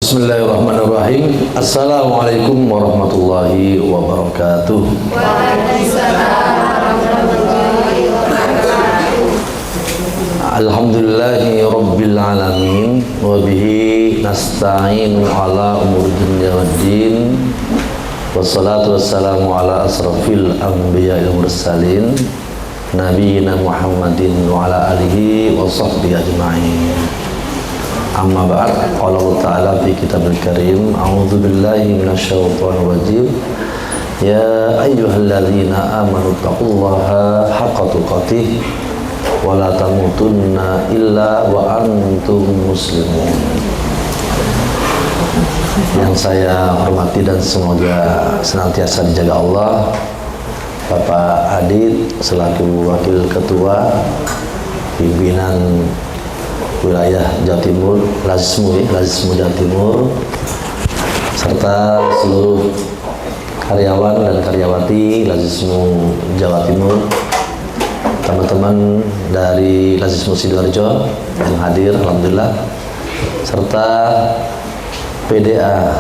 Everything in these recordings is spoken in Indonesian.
Bismillahirrahmanirrahim. Assalamualaikum warahmatullahi wabarakatuh. Waalaikumsalam warahmatullahi wabarakatuh. Alhamdulillahi rabbil alamin wa bihi nasta'inu ala umur dunya waddin. Wassalatu wassalamu ala asrafil anbiya'il mursalin nabiyina Muhammadin wa ala alihi wa sahbihi ajma'in. Amma ba'd. Qala Allah Ta'ala fi kitabil karim, a'udzu billahi minasyaitonir rajim. Ya ayyuhalladzina amanu taqullaha haqqa tuqatih wa la tamutunna illa wa antum muslimun. Yang saya hormati dan semoga senantiasa dijaga Allah, Bapak Adit selaku Wakil Ketua Pimpinan Wilayah Jawa Timur, Lazismu Jawa Timur, serta seluruh karyawan dan karyawati Lazismu Jawa Timur, teman-teman dari Lazismu Sidoarjo yang hadir, alhamdulillah, serta PDA,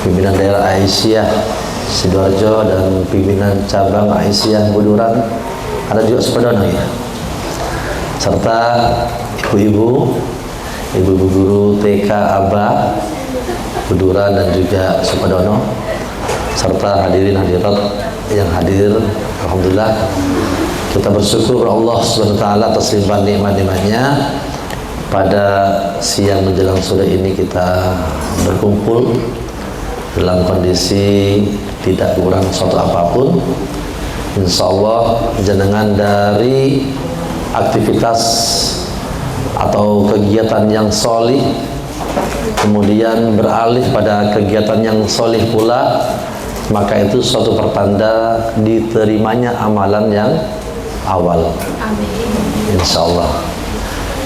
pimpinan daerah Aisyah Sidoarjo dan pimpinan cabang Aisyah Buduran, ada juga Supadono ya, serta ibu-ibu guru TK Aba Buduran dan juga Supadono, serta hadirin hadirat yang hadir, alhamdulillah kita bersyukur Allah Subhanahu wa taala atas limpahan nikmat-nikmatnya. Pada siang menjelang sore ini kita berkumpul dalam kondisi tidak kurang suatu apapun. Insya Allah jenengan dari aktivitas atau kegiatan yang solih kemudian beralih pada kegiatan yang solih pula, maka itu suatu pertanda diterimanya amalan yang awal. Amin. Insya Allah.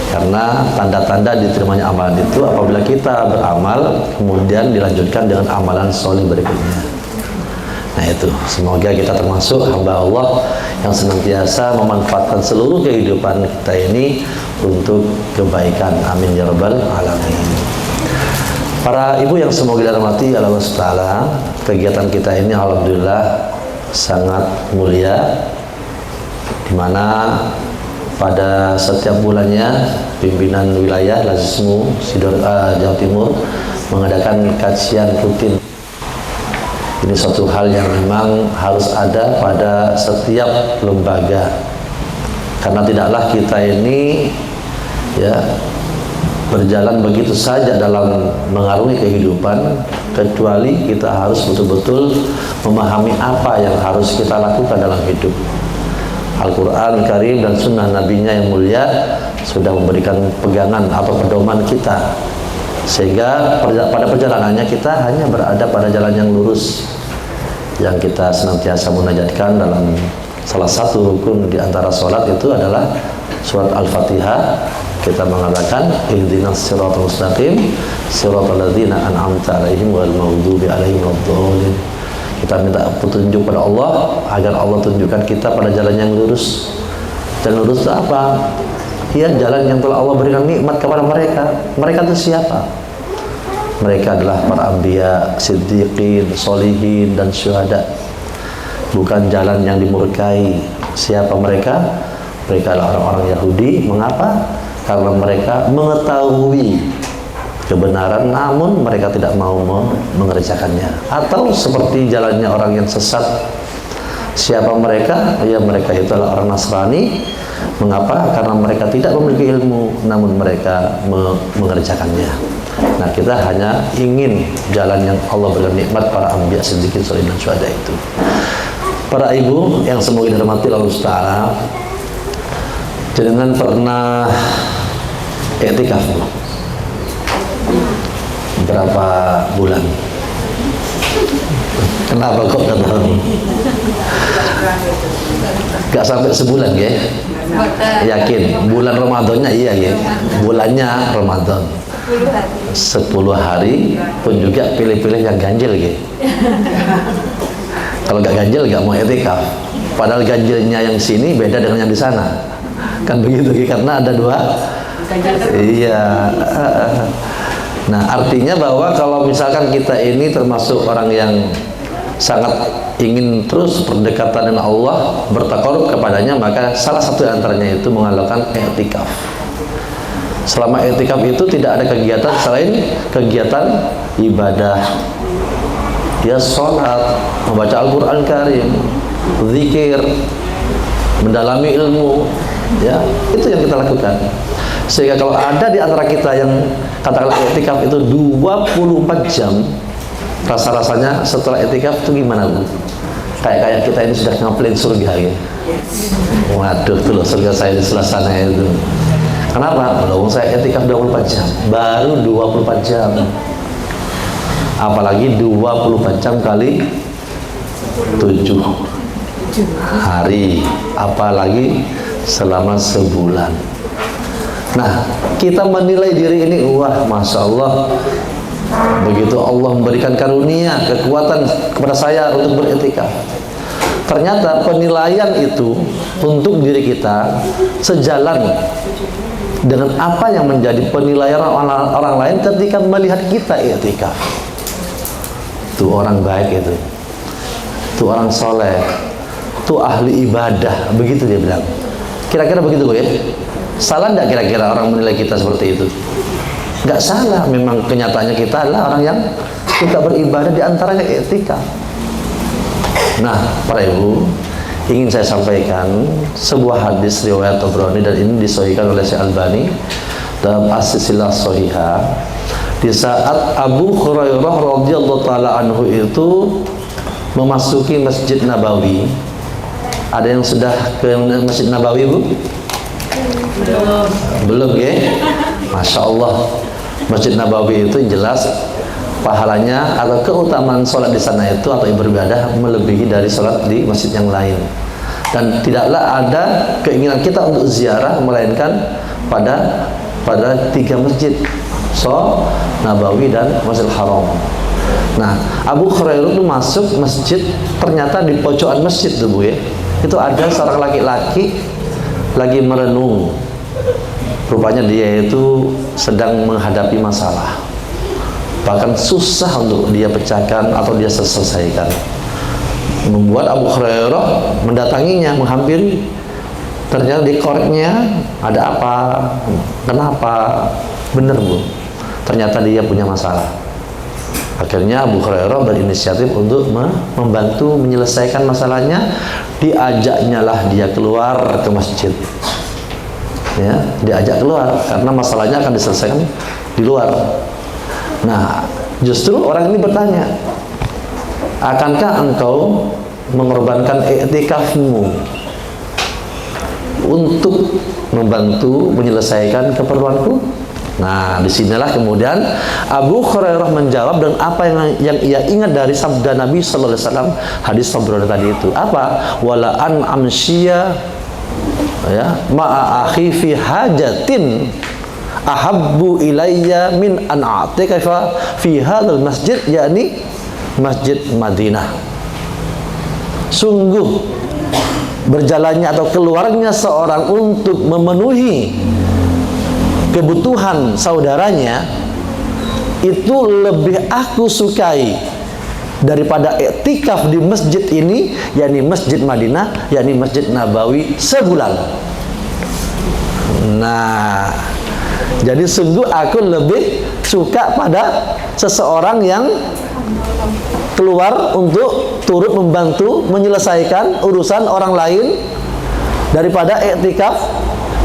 Karena tanda-tanda diterimanya amalan itu apabila kita beramal kemudian dilanjutkan dengan amalan soleh berikutnya. Nah itu, semoga kita termasuk hamba Allah yang senantiasa memanfaatkan seluruh kehidupan kita ini untuk kebaikan. Amin ya rabbal alamin. Para ibu yang semoga dirahmati Allah Ta'ala, kegiatan kita ini alhamdulillah sangat mulia, dimana pada setiap bulannya pimpinan wilayah Lazismu Jawa Timur mengadakan kajian rutin. Ini suatu hal yang memang harus ada pada setiap lembaga, karena tidaklah kita ini ya berjalan begitu saja dalam mengarungi kehidupan, kecuali kita harus betul-betul memahami apa yang harus kita lakukan dalam hidup. Al-Quran Karim dan sunnah nabinya yang mulia sudah memberikan pegangan atau pedoman kita, sehingga pada perjalanannya kita hanya berada pada jalan yang lurus, yang kita senantiasa munajatkan dalam salah satu rukun di antara sholat itu adalah surat Al-Fatihah. Kita mengatakan ihdinas siratal mustaqim siratal ladzina an'amta 'alaihim wal maghdubi 'alaihim wad-dhalin. Kita minta petunjuk pada Allah agar Allah tunjukkan kita pada jalan yang lurus. Jalan lurus itu apa? Ya, jalan yang telah Allah berikan nikmat kepada mereka. Mereka itu siapa? Mereka adalah para anbiya, siddiqin, solihin, dan syuhada. Bukan jalan yang dimurkai. Siapa mereka? Mereka adalah orang-orang Yahudi. Mengapa? Karena mereka mengetahui kebenaran namun mereka tidak mau mengerjakannya. Atau seperti jalannya orang yang sesat. Siapa mereka? Ya, mereka itu adalah orang Nasrani. Mengapa? Karena mereka tidak memiliki ilmu namun mereka mengerjakannya. Nah, kita hanya ingin jalan yang Allah berikan nikmat para anbiya, siddiqin, sholihin, dan syuhada itu. Para ibu yang semoga dirahmati Allah Ta'ala, jangan pernah iktikaf berapa bulan? Kenapa kok kata gak sampai sebulan ya? Yakin? Bulan Ramadannya iya ya? Bulannya Ramadan 10 hari pun juga pilih-pilih yang ganjil ya? Kalau gak ganjil gak mau iktikaf. Padahal ganjilnya yang sini beda dengan yang di sana. Kan begitu, karena ada dua. Iya. Nah, artinya bahwa kalau misalkan kita ini termasuk orang yang sangat ingin terus berdekatan dengan Allah, bertakarub kepadanya, maka salah satu antaranya itu mengadakan i'tikaf. Selama i'tikaf itu tidak ada kegiatan selain kegiatan ibadah. Ya sholat, membaca Al-Quran Karim, zikir, mendalami ilmu, ya itu yang kita lakukan. Sehingga kalau ada di antara kita yang katakanlah i'tikaf itu 24 jam, rasa-rasanya setelah i'tikaf itu gimana, Bu? Kayak kita ini sudah ngeplin surga ya. Waduh, tuh loh surga saya di sebelah sana itu. Kenapa? Kalau saya i'tikaf 24 jam, baru 24 jam. Apalagi 24 jam kali 7 hari, apalagi selama sebulan. Nah, kita menilai diri ini, wah, Masya Allah, begitu Allah memberikan karunia, kekuatan kepada saya untuk beriktikaf. Ternyata penilaian itu untuk diri kita sejalan dengan apa yang menjadi penilaian orang lain ketika melihat kita iktikaf. Itu orang baik itu orang soleh, itu ahli ibadah, begitu dia bilang. Kira-kira begitu ya? Salah enggak kira-kira orang menilai kita seperti itu? Enggak salah, memang kenyataannya kita adalah orang yang suka beribadah, di antaranya iktikaf. Nah, para ibu, ingin saya sampaikan sebuah hadis riwayat Tabrani, dan ini disahihkan oleh Syekh Albani dalam As-Silsilah Shahihah. Di saat Abu Hurairah radhiyallahu taala anhu itu memasuki Masjid Nabawi. Ada yang sudah ke Masjid Nabawi, Bu? Belum ya? Masya Allah, Masjid Nabawi itu jelas pahalanya atau keutamaan sholat di sana itu atau beribadah melebihi dari sholat di masjid yang lain. Dan tidaklah ada keinginan kita untuk ziarah melainkan pada 3 masjid, Nabawi dan Masjidil Haram. Nah, Abu Hurairah itu masuk masjid, ternyata di pojokan masjid tuh, Bu ya, itu ada seorang laki-laki lagi merenung. Rupanya dia itu sedang menghadapi masalah, bahkan susah untuk dia pecahkan atau dia selesaikan. Membuat Abu Hurairah mendatanginya, menghampiri. Ternyata di koreknya ada apa? Kenapa? Bener, Bu, ternyata dia punya masalah. Akhirnya Abu Hurairah berinisiatif untuk membantu menyelesaikan masalahnya. Diajaknya lah dia keluar ke masjid, ya, diajak keluar karena masalahnya akan diselesaikan di luar. Nah, justru orang ini bertanya, akankah engkau mengorbankan i'tikafmu untuk membantu menyelesaikan keperluanku? Nah, disinilah kemudian Abu Hurairah menjawab dengan apa yang ia ingat dari sabda Nabi Sallallahu Alaihi Wasallam, hadis Tabrani tadi itu. Apa? Wala an amshiya, ya, ma'a akhi fi hajatin ahabbu ilayya min an a'tikafa fi hadzal masjid, yakni Masjid Madinah. Sungguh berjalannya atau keluarnya seorang untuk memenuhi kebutuhan saudaranya itu lebih aku sukai daripada iktikaf di masjid ini, yakni Masjid Madinah, yakni Masjid Nabawi sebulan. Nah, jadi sungguh aku lebih suka pada seseorang yang keluar untuk turut membantu menyelesaikan urusan orang lain daripada iktikaf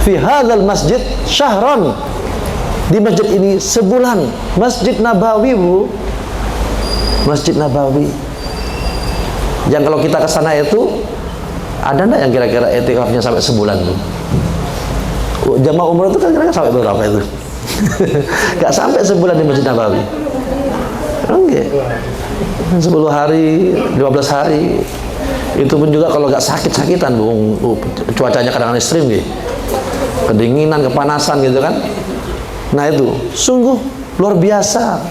fi hadzal masjid syahran, di masjid ini sebulan. Masjid Nabawi, Bu, Masjid Nabawi yang kalau kita ke sana itu ada enggak yang kira-kira iktikafnya sampai sebulan, Bu? Jamaah umroh itu kan kira-kira sampai berapa itu? Gak sampai sebulan di Masjid Nabawi. Enggak, 10 hari, 12 hari. Itu pun juga kalau gak sakit-sakitan, Bu. Cuacanya kadang-kadang ekstrim gitu, kedinginan, kepanasan gitu kan. Nah, itu sungguh luar biasa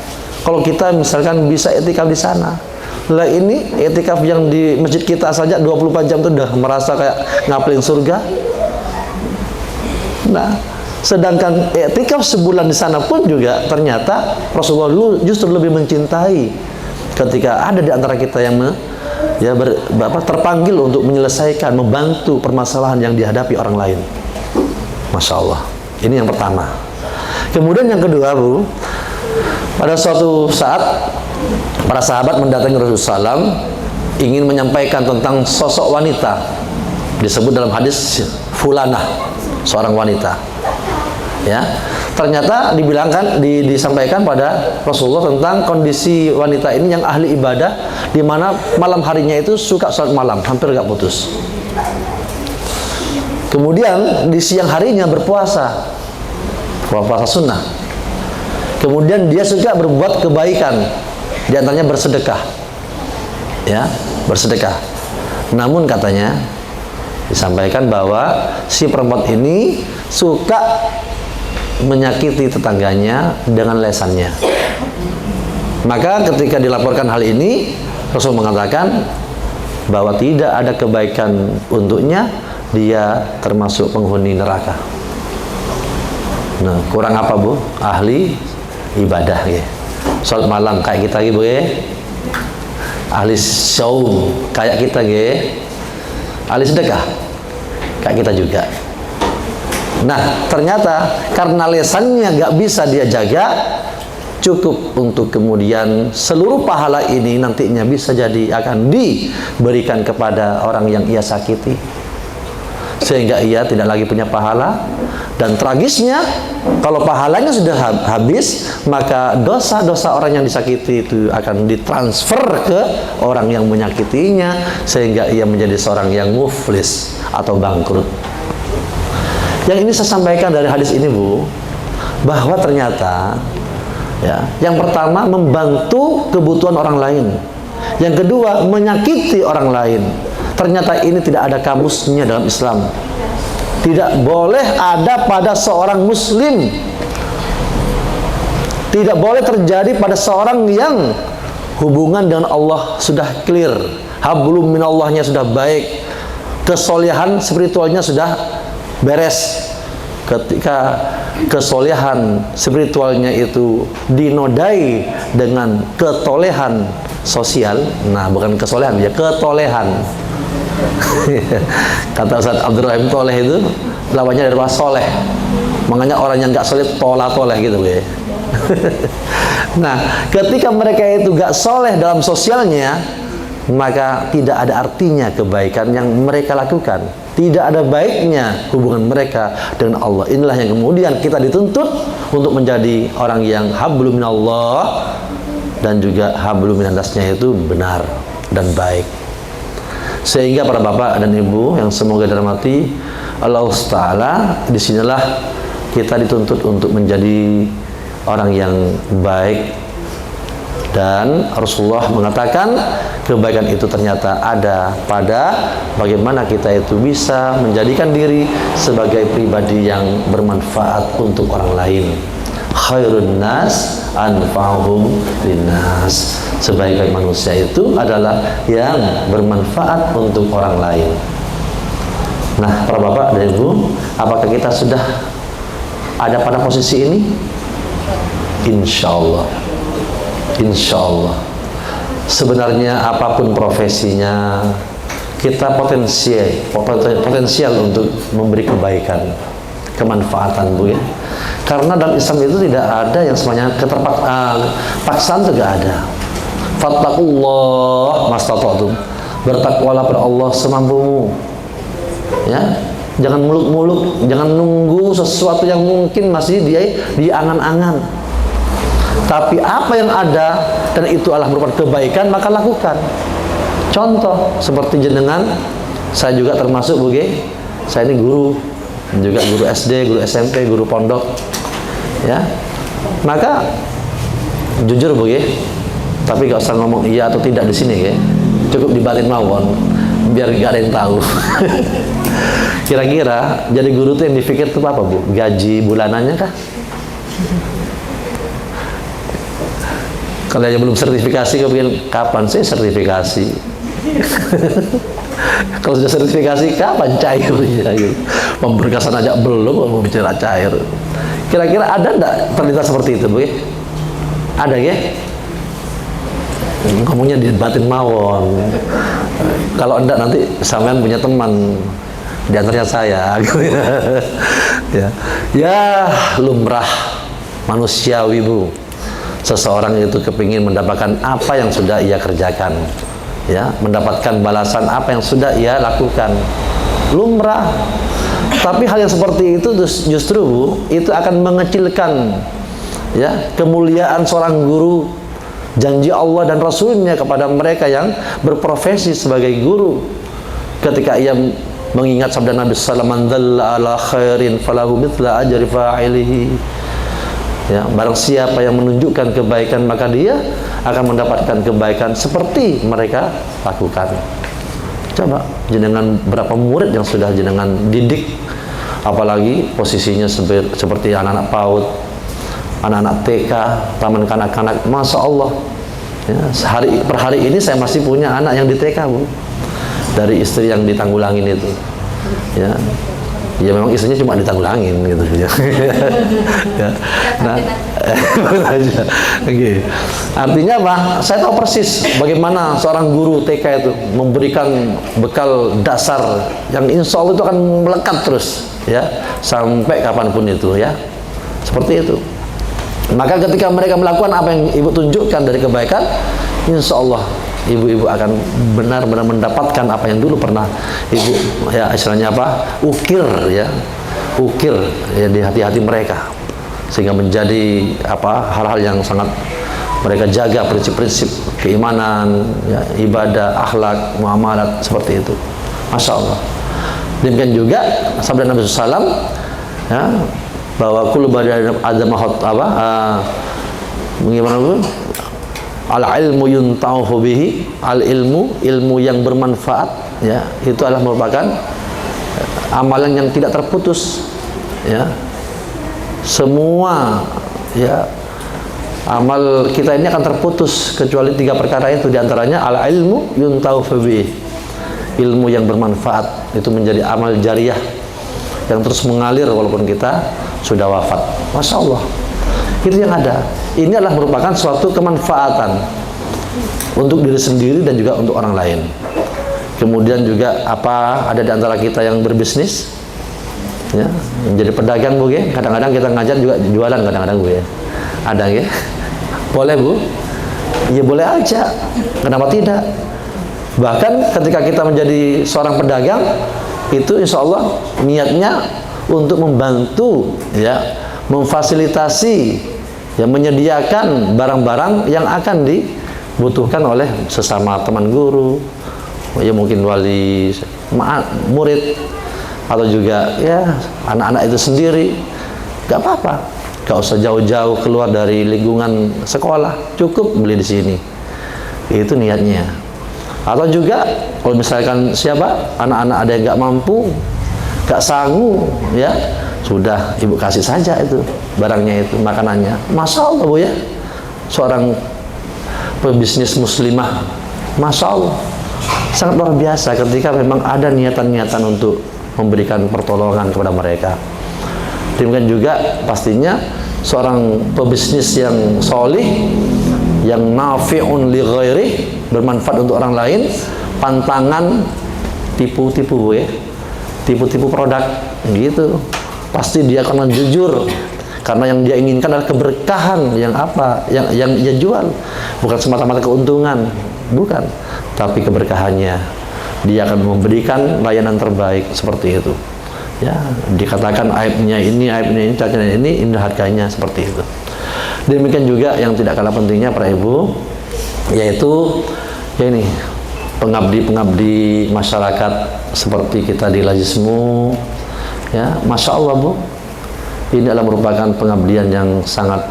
kalau kita misalkan bisa iktikaf di sana. Lah ini i'tikaf yang di masjid kita saja 24 jam itu udah merasa kayak ngapelin surga. Nah, sedangkan i'tikaf sebulan di sana pun juga ternyata Rasulullah justru lebih mencintai ketika ada di antara kita yang terpanggil untuk menyelesaikan, membantu permasalahan yang dihadapi orang lain. Masya Allah. Ini yang pertama. Kemudian yang kedua, Bu, pada suatu saat para sahabat mendatangi Rasulullah SAW ingin menyampaikan tentang sosok wanita, disebut dalam hadis fulanah, seorang wanita. Ya, ternyata disampaikan pada Rasulullah tentang kondisi wanita ini yang ahli ibadah, di mana malam harinya itu suka sholat malam, hampir gak putus. Kemudian di siang harinya berpuasa, puasa sunnah. Kemudian dia suka berbuat kebaikan, di antaranya bersedekah, ya, bersedekah. Namun katanya disampaikan bahwa si perempuan ini suka menyakiti tetangganya dengan lesannya. Maka ketika dilaporkan hal ini, Rasul mengatakan bahwa tidak ada kebaikan untuknya, dia termasuk penghuni neraka. Nah, kurang apa, Bu? Ahli ibadah ya. Salat malam kayak kita gitu ya. Ahli saum kayak kita ya. Ahli sedekah kayak kita juga. Nah, ternyata karena lesannya gak bisa dia jaga, cukup untuk kemudian seluruh pahala ini nantinya bisa jadi akan diberikan kepada orang yang ia sakiti, sehingga ia tidak lagi punya pahala. Dan tragisnya, kalau pahalanya sudah habis, maka dosa-dosa orang yang disakiti itu akan ditransfer ke orang yang menyakitinya, sehingga ia menjadi seorang yang muflis atau bangkrut. Yang ini saya sampaikan dari hadis ini, Bu, bahwa ternyata ya, yang pertama membantu kebutuhan orang lain, yang kedua menyakiti orang lain, ternyata ini tidak ada kamusnya dalam Islam. Tidak boleh ada pada seorang muslim, tidak boleh terjadi pada seorang yang hubungan dengan Allah sudah clear, hablum minallahnya sudah baik, kesolehan spiritualnya sudah beres. Ketika kesolehan spiritualnya itu dinodai dengan ketolehan sosial, nah bukan kesolehan ya, ketolehan. Kata Ustaz Abdurrahim, toleh itu lawannya dari bahasa soleh. Makanya orang yang gak soleh toleh gitu ya. Nah, ketika mereka itu gak soleh dalam sosialnya, maka tidak ada artinya kebaikan yang mereka lakukan, tidak ada baiknya hubungan mereka dengan Allah. Inilah yang kemudian kita dituntut untuk menjadi orang yang hablum minallah, dan juga hablum minannasnya itu benar dan baik. Sehingga para bapak dan ibu yang semoga dirahmati Allah Ta'ala, disinilah kita dituntut untuk menjadi orang yang baik. Dan Rasulullah mengatakan kebaikan itu ternyata ada pada bagaimana kita itu bisa menjadikan diri sebagai pribadi yang bermanfaat untuk orang lain. Khairun nas anfa'uhum linnas. Sebaik-baik manusia itu adalah yang bermanfaat untuk orang lain. Nah, para bapak dan ibu, apakah kita sudah ada pada posisi ini? Insya Allah. Insya Allah. Sebenarnya apapun profesinya, kita potensial untuk memberi kebaikan, kemanfaatan, Bu ya. Karena dalam Islam itu tidak ada yang semuanya paksaan, itu tidak ada. Fattaqullah mastata'tum. Bertakwalah pada Allah semampumu. Ya, jangan muluk-muluk, jangan nunggu sesuatu yang mungkin masih di angan-angan. Tapi apa yang ada dan itu adalah merupakan kebaikan, maka lakukan. Contoh seperti jenengan, saya juga termasuk, Bu G. Saya ini guru, juga guru SD, guru SMP, guru pondok. Ya. Maka jujur, Bu G, tapi gak usah ngomong iya atau tidak di sini ya. Cukup dibalin mawon biar gak ada yang tahu. Kira-kira jadi guru itu yang dipikir itu apa, Bu? Gaji bulanannya kah? Kalau yang belum sertifikasi, kepingin kapan sih sertifikasi? Kalau sudah sertifikasi, kapan cairnya? Gitu. Pemberkasan aja belum, mau bicara cair. Kira-kira ada enggak terlintas seperti itu, Bu? Ada ya? Ngomongnya di batin mawon. Kalau enggak nanti sampean punya teman di antaranya saya. Ya, lumrah manusiawi, Bu. Seseorang itu kepingin mendapatkan apa yang sudah ia kerjakan, ya, mendapatkan balasan apa yang sudah ia lakukan. Lumrah. Tapi hal yang seperti itu justru, Bu, itu akan mengecilkan, ya, kemuliaan seorang guru, janji Allah dan Rasulnya kepada mereka yang berprofesi sebagai guru. Ketika ia mengingat sabda Nabi sallallahu alaihi wasallam, "Man dhalla ala khairin falahu mithla ajri fa'ilihi." Ya, barang siapa yang menunjukkan kebaikan, maka dia akan mendapatkan kebaikan seperti mereka lakukan. Coba jenengan berapa murid yang sudah jenengan didik, apalagi posisinya seperti anak-anak PAUD, anak-anak TK, taman kanak-kanak, Masya Allah, ya, per hari ini saya masih punya anak yang di TK, Bu, dari istri yang ditanggulangin itu, ya. Ya memang istrinya cuma ditanggulangin gitu ya. Ya. Nah, okay. Artinya apa? Saya tahu persis bagaimana seorang guru TK itu memberikan bekal dasar yang insya Allah itu akan melekat terus, ya, sampai kapanpun itu, ya. Seperti itu. Maka ketika mereka melakukan apa yang ibu tunjukkan dari kebaikan, insya Allah ibu-ibu akan benar-benar mendapatkan apa yang dulu pernah ibu, ya, istilahnya apa, ukir ya di hati-hati mereka, sehingga menjadi apa, hal-hal yang sangat mereka jaga, prinsip-prinsip keimanan, ya, ibadah, akhlak, muamalat, seperti itu. Masya Allah. Demikian juga sabda Nabi SAW, ya, bahwa kullu bani adam bagaimana itu? Al-ilmu yunta'uhu bihi, ilmu yang bermanfaat, ya, itu adalah merupakan amalan yang tidak terputus, ya. Semua, ya, amal kita ini akan terputus kecuali 3 perkara itu, diantaranya al-ilmu yunta'uhu bihi, ilmu yang bermanfaat, itu menjadi amal jariah yang terus mengalir walaupun kita sudah wafat. Masya Allah, itu yang ada. Ini adalah merupakan suatu kemanfaatan untuk diri sendiri dan juga untuk orang lain. Kemudian juga apa, ada di antara kita yang berbisnis, ya, menjadi pedagang, Bu, ya. Kadang-kadang kita ngajar juga jualan, kadang-kadang, Bu, ya. Ada, ya? Boleh, Bu? Ya boleh aja. Kenapa tidak? Bahkan ketika kita menjadi seorang pedagang, itu insya Allah niatnya untuk membantu, ya, memfasilitasi, yang menyediakan barang-barang yang akan dibutuhkan oleh sesama teman guru, ya mungkin wali murid, atau juga ya anak-anak itu sendiri. Gak apa-apa, gak usah jauh-jauh keluar dari lingkungan sekolah, cukup beli di sini. Itu niatnya. Atau juga kalau misalkan siapa anak-anak ada yang gak mampu, gak sanggup, ya sudah ibu kasih saja itu barangnya, itu makanannya. Masya Allah, Bu, ya, seorang pebisnis muslimah, Masya Allah, sangat luar biasa ketika memang ada niatan-niatan untuk memberikan pertolongan kepada mereka. Demikian juga pastinya seorang pebisnis yang solih, yang nafi'un li ghairi, bermanfaat untuk orang lain, pantangan tipu-tipu, ya, tipu-tipu produk gitu. Pasti dia akan jujur, karena yang dia inginkan adalah keberkahan yang apa, yang dia jual, bukan semata-mata keuntungan, bukan, tapi keberkahannya. Dia akan memberikan layanan terbaik seperti itu, ya. Dikatakan aibnya ini, cacatnya ini, indah harganya, seperti itu. Demikian juga yang tidak kalah pentingnya para ibu, yaitu ya ini, pengabdi masyarakat seperti kita di Lajismu, ya. Masya Allah, Bu, ini adalah merupakan pengabdian yang sangat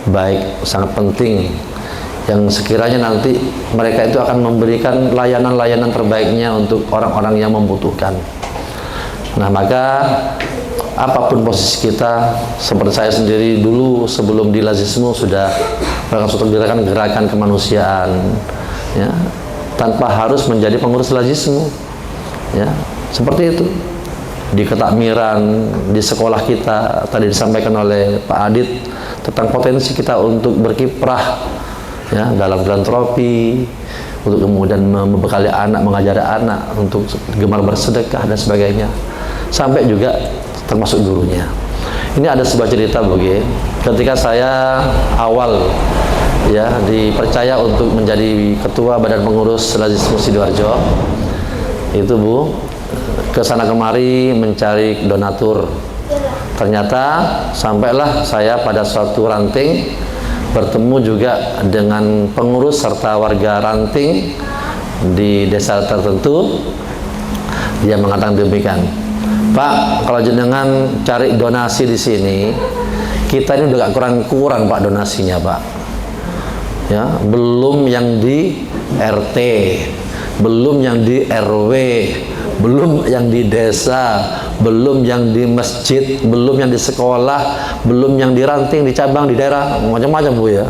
baik, sangat penting, yang sekiranya nanti mereka itu akan memberikan layanan-layanan terbaiknya untuk orang-orang yang membutuhkan. Nah, maka apapun posisi kita, seperti saya sendiri dulu sebelum di Lazismu sudah melakukan suatu gerakan kemanusiaan, ya, tanpa harus menjadi pengurus Lazismu, ya, seperti itu. Di ketakmiran, di sekolah kita tadi disampaikan oleh Pak Adit tentang potensi kita untuk berkiprah, ya, dalam filantropi, untuk kemudian membekali anak, mengajari anak untuk gemar bersedekah dan sebagainya, sampai juga termasuk gurunya. Ini ada sebuah cerita begini, ketika saya awal, ya, dipercaya untuk menjadi ketua badan pengurus Lazismu Sidoarjo, itu Bu, ke sana kemari mencari donatur. Ternyata sampailah saya pada suatu ranting bertemu juga dengan pengurus serta warga ranting di desa tertentu. Dia mengatakan demikian, Pak, kalau jenengan cari donasi di sini, kita ini udah gak kurang-kurang Pak donasinya Pak, ya, belum yang di RT, belum yang di RW, belum yang di desa, belum yang di masjid, belum yang di sekolah, belum yang di ranting, di cabang, di daerah, macam-macam Bu, ya,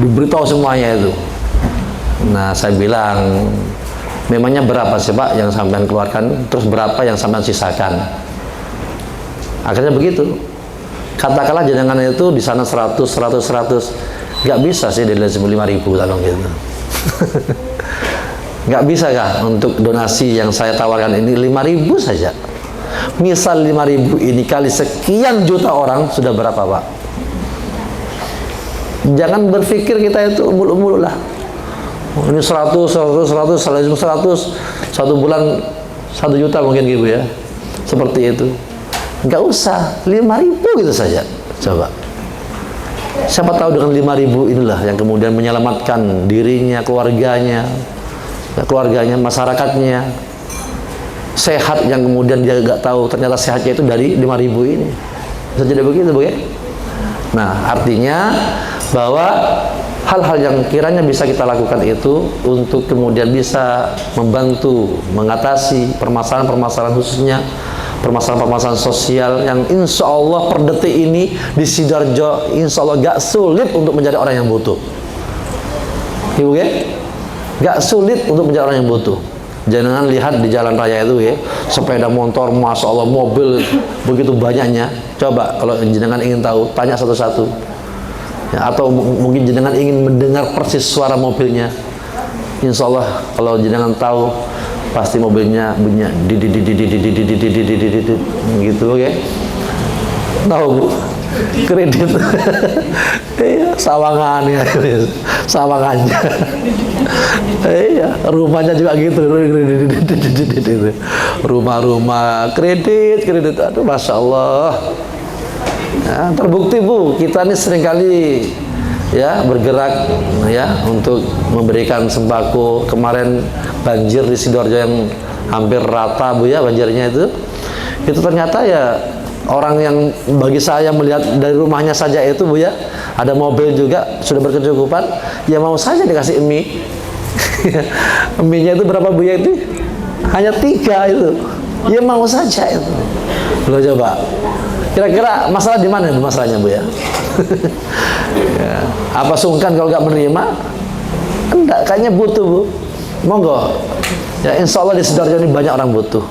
diberitahu semuanya itu. Nah, saya bilang, memangnya berapa sih Pak yang sampean keluarkan, terus berapa yang sampean sisakan? Akhirnya begitu. Katakanlah jenengan itu di sana 100, nggak bisa sih dari 5.000 tolong gitu. Nggak bisa kah untuk donasi yang saya tawarkan ini 5.000 saja? Misal 5.000 ini kali sekian juta orang, sudah berapa Pak? Jangan berpikir kita itu mulu-mulu lah. Ini 100, satu bulan 1 juta mungkin gitu ya. Seperti itu. Nggak usah, 5.000 gitu saja. Coba. Siapa tahu dengan 5.000 inilah yang kemudian menyelamatkan dirinya, keluarganya, masyarakatnya, sehat, yang kemudian dia nggak tahu ternyata sehatnya itu dari 5.000 ini. Bisa jadi begitu Bu, ya? Nah, artinya bahwa hal-hal yang kiranya bisa kita lakukan itu untuk kemudian bisa membantu mengatasi permasalahan-permasalahan, khususnya permasalahan-permasalahan sosial yang insya Allah per detik ini di Sidoarjo insya Allah gak sulit untuk mencari orang yang butuh. Ibu, ya? Gak sulit untuk mencari orang yang butuh. Jangan lihat di jalan raya itu, ya, sepeda motor, masya Allah, mobil begitu banyaknya. Coba kalau jenengan ingin tahu, tanya satu-satu, ya, atau mungkin jenengan ingin mendengar persis suara mobilnya. Insya Allah kalau jenengan tahu, pasti mobilnya bunyinya gitu, ya. Tahu Bu? Kredit. Iya, sawangannya, sawangannya. Iya, rumahnya juga gitu, rumah-rumah kredit, aduh, masya Allah. Ya, terbukti Bu, kita ini seringkali, ya, bergerak, ya, untuk memberikan sembako. Kemarin banjir di Sidoarjo yang hampir rata Bu, ya, banjirnya itu ternyata ya orang yang bagi saya melihat dari rumahnya saja itu Bu, ya, ada mobil juga sudah berkecukupan, ya mau saja dikasih mie. Mie-nya itu berapa Bu, ya, itu hanya 3 itu, ya mau saja itu. Lo coba, kira-kira masalah di mana Bu, masalahnya Bu, ya? Ya, apa sungkan kalau nggak menerima? Enggak, kayaknya butuh Bu. Monggo, ya, insya Allah di Sidoarjo ini banyak orang butuh.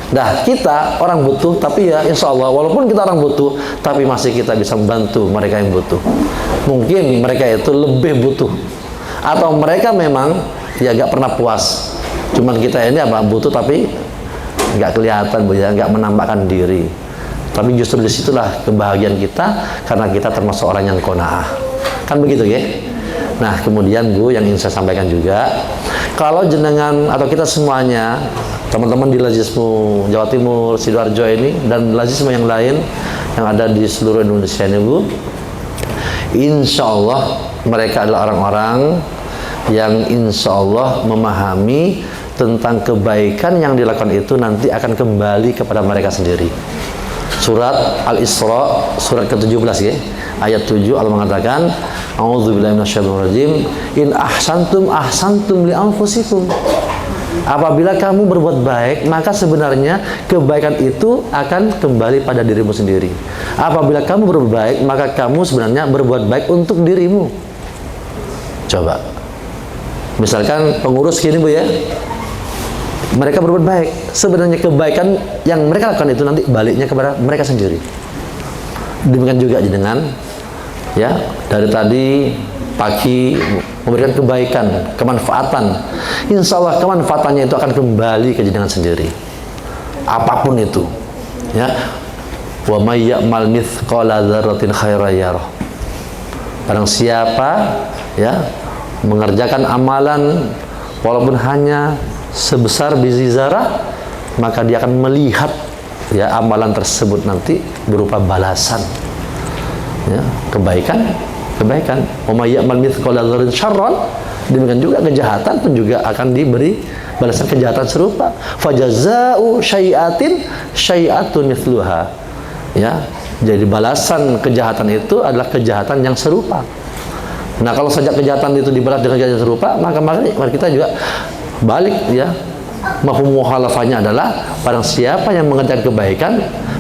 Nah, kita orang butuh, tapi ya insya Allah walaupun kita orang butuh, tapi masih kita bisa membantu mereka yang butuh. Mungkin mereka itu lebih butuh, atau mereka memang ya gak pernah puas. Cuman kita ini apa, butuh tapi gak kelihatan Bu, ya, gak menampakkan diri. Tapi justru disitulah kebahagiaan kita, karena kita termasuk orang yang qanaah. Kan begitu, ya? Nah, kemudian Bu, yang ingin saya sampaikan juga, kalau jenengan atau kita semuanya, teman-teman di Lazismu Jawa Timur, Sidoarjo ini, dan Lazismu yang lain yang ada di seluruh Indonesia ini Bu, insya Allah mereka adalah orang-orang yang insya Allah memahami tentang kebaikan yang dilakukan itu nanti akan kembali kepada mereka sendiri. Surat Al-Isra, surat ke-17, ya, ayat 7, Allah mengatakan, A'udzubillahi minasyaitonir rajim, in ahsantum ahsantum li anfusikum Apabila kamu berbuat baik, maka sebenarnya kebaikan itu akan kembali pada dirimu sendiri. Apabila kamu berbuat baik, maka kamu sebenarnya berbuat baik untuk dirimu. Coba, misalkan pengurus gini Bu ya, mereka berbuat baik, sebenarnya kebaikan yang mereka lakukan itu nanti baliknya kepada mereka sendiri. Demikian juga dengan ya, dari tadi pagi memberikan kebaikan, kemanfaatan, insya Allah kemanfaatannya itu akan kembali ke jenengan sendiri, apapun itu ya. Wa may ya'mal mithqala dzarratin khairan yarah. Barang siapa ya mengerjakan amalan walaupun hanya sebesar biji zarah, maka dia akan melihat ya amalan tersebut nanti berupa balasan ya, kebaikan. Wa may ya'mal mithqala dzarratin syarran, demikian juga kejahatan pun juga akan diberi balasan kejahatan serupa. Fajaza'u syai'atin syai'atun mithluha. Ya, jadi balasan kejahatan itu adalah kejahatan yang serupa. Nah, kalau saja kejahatan itu dibalas dengan kejahatan serupa, maka kita juga balik ya. Mafhum mukhalafahnya adalah barang siapa yang mengerjakan kebaikan,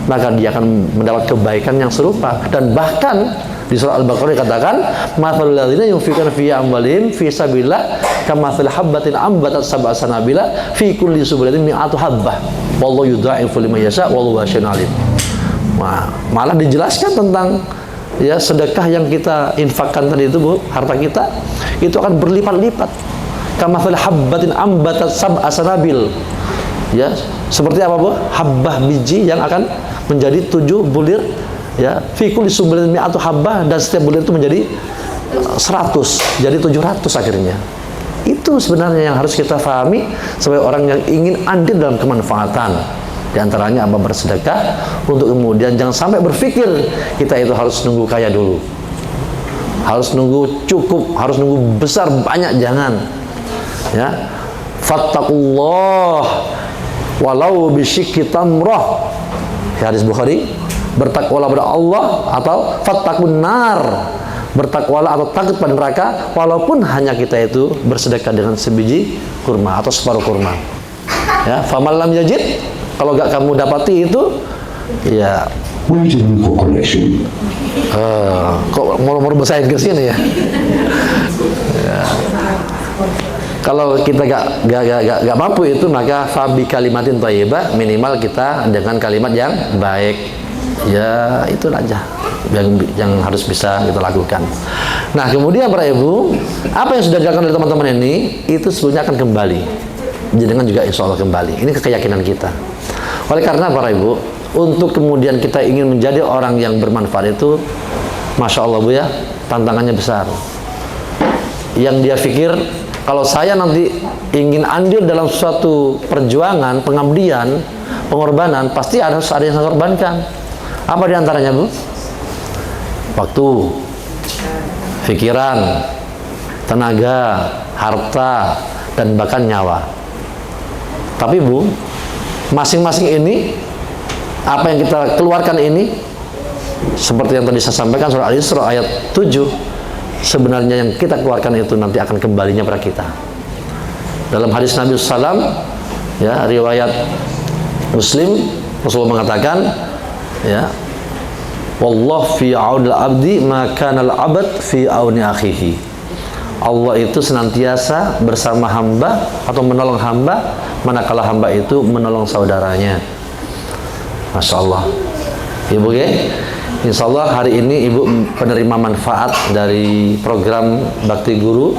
maka dia akan mendapat kebaikan yang serupa. Dan bahkan di surah Al-Baqarah dikatakan, "Matsalul ladzina yunfiquna fi amwalihim fi sabilillah kamathali habbatin ambatat sab'a sanabila fi kulli sumbulatin mi'atu habbah. Wallahu yudha'ifu liman yasha' wallahu wasi'un 'alim." Nah, malah dijelaskan tentang ya sedekah yang kita infakkan tadi itu Bu, harta kita itu akan berlipat-lipat. Kamathali habbatin ambatat sab'a sanabil. Ya, seperti apa Bu? Habbah biji yang akan menjadi 7 bulir ya, fi kulli sumbulatin mi'atu habbah, dan setiap bulir itu menjadi 100, jadi 700 akhirnya. Itu sebenarnya yang harus kita pahami sebagai orang yang ingin andil dalam kemanfaatan. Di antaranya apa? Bersedekah, untuk kemudian jangan sampai berpikir kita itu harus nunggu kaya dulu, harus nunggu cukup, harus nunggu besar banyak, jangan ya. Fattaqullah walau bisyikki tamrah, hadis Bukhari. Bertakwalah pada Allah, atau fattaqun nar, bertakwalah atau takut pada neraka walaupun hanya kita itu bersedekah dengan sebiji kurma atau separuh kurma ya. Faman lam yajid, kalau gak kamu dapati itu ya, kok mau bahasa Inggris ini ya. Ya. Kalau kita gak mampu itu, maka fabi kalimatin thayyibah, minimal kita dengan kalimat yang baik. Ya, itu aja yang harus bisa kita lakukan. Nah, kemudian para ibu, apa yang sudah dilakukan oleh teman-teman ini itu sebetulnya akan kembali. Jangan juga insya Allah kembali. Ini keyakinan kita. Oleh karena para ibu, untuk kemudian kita ingin menjadi orang yang bermanfaat itu, masya Allah Bu ya, tantangannya besar. Yang dia pikir, kalau saya nanti ingin andil dalam suatu perjuangan, pengabdian, pengorbanan, pasti harus ada yang saya korbankan. Apa diantaranya Bu? Waktu, pikiran, tenaga, harta, dan bahkan nyawa. Tapi Bu, masing-masing ini, apa yang kita keluarkan ini, seperti yang tadi saya sampaikan surah Al-Isra ayat 7, sebenarnya yang kita keluarkan itu nanti akan kembalinya pada kita. Dalam hadis Nabi SAW ya, riwayat Muslim, Rasulullah mengatakan ya, wallah fi aunil abdi ma kana al abad fi auni akhihi. Allah itu senantiasa bersama hamba atau menolong hamba manakala hamba itu menolong saudaranya. Masya Allah. Ibu ya, insya Allah hari ini Ibu penerima manfaat dari program Bakti Guru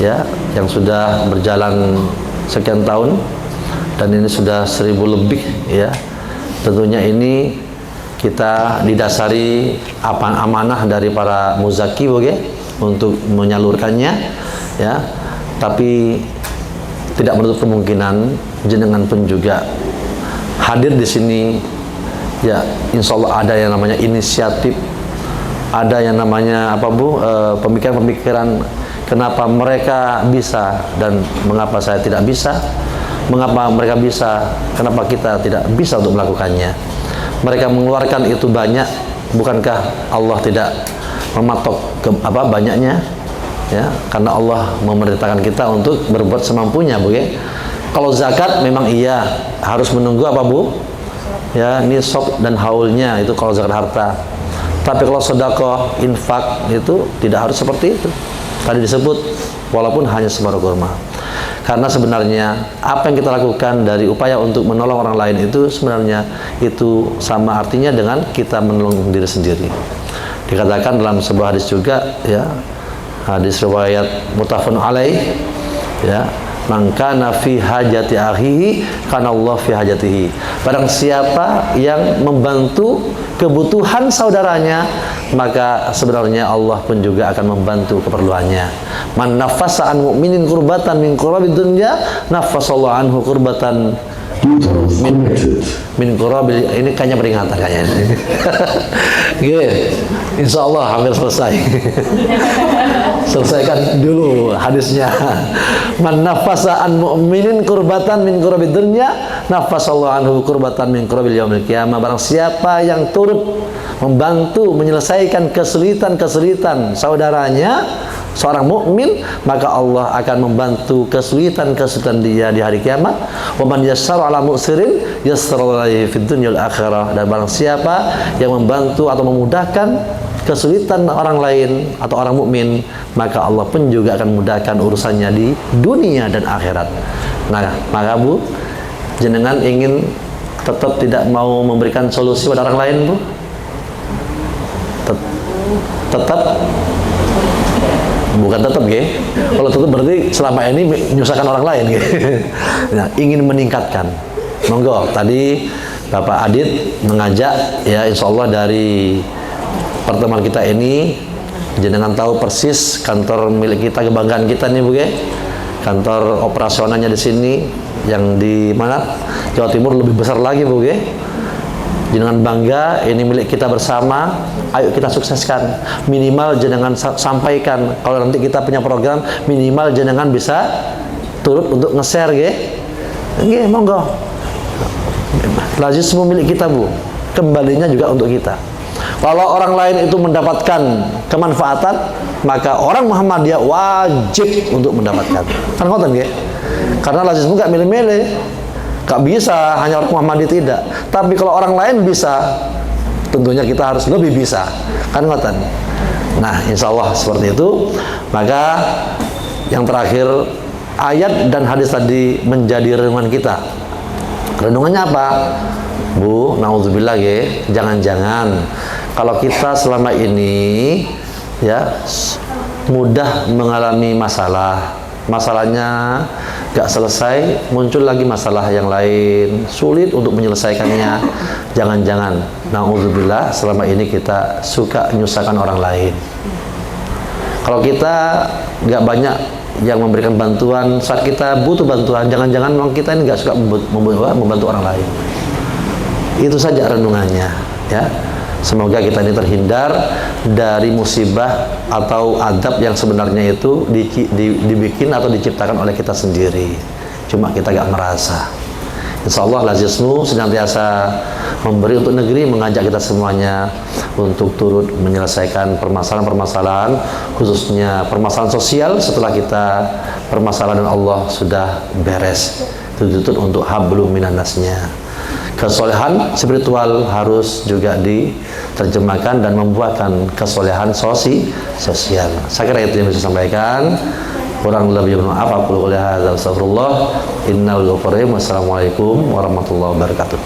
ya, yang sudah berjalan sekian tahun, dan ini sudah 1000 lebih ya. Tentunya ini kita didasari amanah dari para muzaki untuk menyalurkannya ya, tapi tidak menutup kemungkinan jenengan pun juga hadir di sini ya. Insya Allah ada yang namanya inisiatif, ada yang namanya apa Bu, pemikiran-pemikiran kenapa mereka bisa dan mengapa saya tidak bisa, mengapa mereka bisa, kenapa kita tidak bisa untuk melakukannya. Mereka mengeluarkan itu banyak, bukankah Allah tidak mematok banyaknya ya? Karena Allah memerintahkan kita untuk berbuat semampunya Bu ya. Kalau zakat memang iya harus menunggu apa Bu? Ya, nisab dan haulnya itu kalau zakat harta. Tapi kalau sedekah, infak itu tidak harus seperti itu. Tadi disebut walaupun hanya separuh kurma. Karena sebenarnya apa yang kita lakukan dari upaya untuk menolong orang lain itu sebenarnya itu sama artinya dengan kita menolong diri sendiri. Dikatakan dalam sebuah hadis juga, ya, hadis riwayat muttafaqun alaih, ya, man kana fi hajati akhihi kana Allah fi hajatihi. Barang siapa yang membantu kebutuhan saudaranya, maka sebenarnya Allah pun juga akan membantu keperluannya. Man nafasa an mu'minin kurbatan min kurabi dunya, nafasallahu anhu kurbatan min kurabil. Ini kayaknya peringatan kayaknya. Gitu. Insya Allah hampir selesai. Selesaikan dulu hadisnya. Man nafasa an mu'minin kurbatan min kurabi dunya, nafasallahu anhu kurbatan min kurabil yaumil qiyamah. Barang siapa yang turut membantu menyelesaikan kesulitan-kesulitan saudaranya, seorang mukmin, maka Allah akan membantu kesulitan-kesulitan dia di hari kiamat. Wa man yassara ala mu'sirin yassara alaihi fid dunya wal akhirah. Dan barang siapa yang membantu atau memudahkan kesulitan orang lain atau orang mukmin, maka Allah pun juga akan memudahkan urusannya di dunia dan akhirat. Nah, maka Bu, jenengan ingin tetap tidak mau memberikan solusi pada orang lain, Bu? Tetap? Bukan tetap, ya. Kalau tetap berarti selama ini menyusahkan orang lain, ya. Nah, ingin meningkatkan. Monggo, tadi Bapak Adit mengajak, ya, insya Allah dari pertemuan kita ini, jenengan tahu persis kantor milik kita, kebanggaan kita nih, Bu, ya. Kantor operasionalnya di sini, yang di mana? Jawa Timur lebih besar lagi, Bu, ya. Jenengan bangga, ini milik kita bersama. Ayo kita sukseskan. Minimal jenengan sampaikan kalau nanti kita punya program, minimal jenengan bisa turut untuk nge-share, nggih. Nggih, monggo. Lazismu milik kita, Bu. Kembalinya juga untuk kita. Kalau orang lain itu mendapatkan kemanfaatan, maka orang Muhammadiyah wajib untuk mendapatkan. Kan ngoten, nggih? Karena lazismu gak milih-milih. Gak bisa hanya orang Muhammadiyah, tidak. Tapi kalau orang lain bisa, tentunya kita harus lebih bisa. Kan ngoten. Nah, insya Allah seperti itu. Maka yang terakhir, ayat dan hadis tadi menjadi renungan kita. Renungannya apa? Bu, naudzubillah, ya. Jangan-jangan kalau kita selama ini, ya, mudah mengalami masalah. Masalahnya gak selesai, muncul lagi masalah yang lain, sulit untuk menyelesaikannya. Jangan-jangan, naudzubillah, selama ini kita suka menyusahkan orang lain. Kalau kita gak banyak yang memberikan bantuan saat kita butuh bantuan, jangan-jangan memang kita ini gak suka membantu orang lain. Itu saja renungannya, ya. Semoga kita ini terhindar dari musibah atau adab yang sebenarnya itu dibikin atau diciptakan oleh kita sendiri. Cuma kita gak merasa. Insya Allah lazismu senantiasa memberi untuk negeri, mengajak kita semuanya untuk turut menyelesaikan permasalahan-permasalahan, khususnya permasalahan sosial setelah kita permasalahan Allah sudah beres. Tuntut untuk hablum minannasnya. Kesolehan spiritual harus juga diterjemahkan dan membuahkan kesolehan sosial. Saya kira itu yang bisa sampaikan. Kurang lebih maaf, aku qouli hadza astagfirullah. Innahu ghafurur rahim. Wassalamualaikum warahmatullahi wabarakatuh.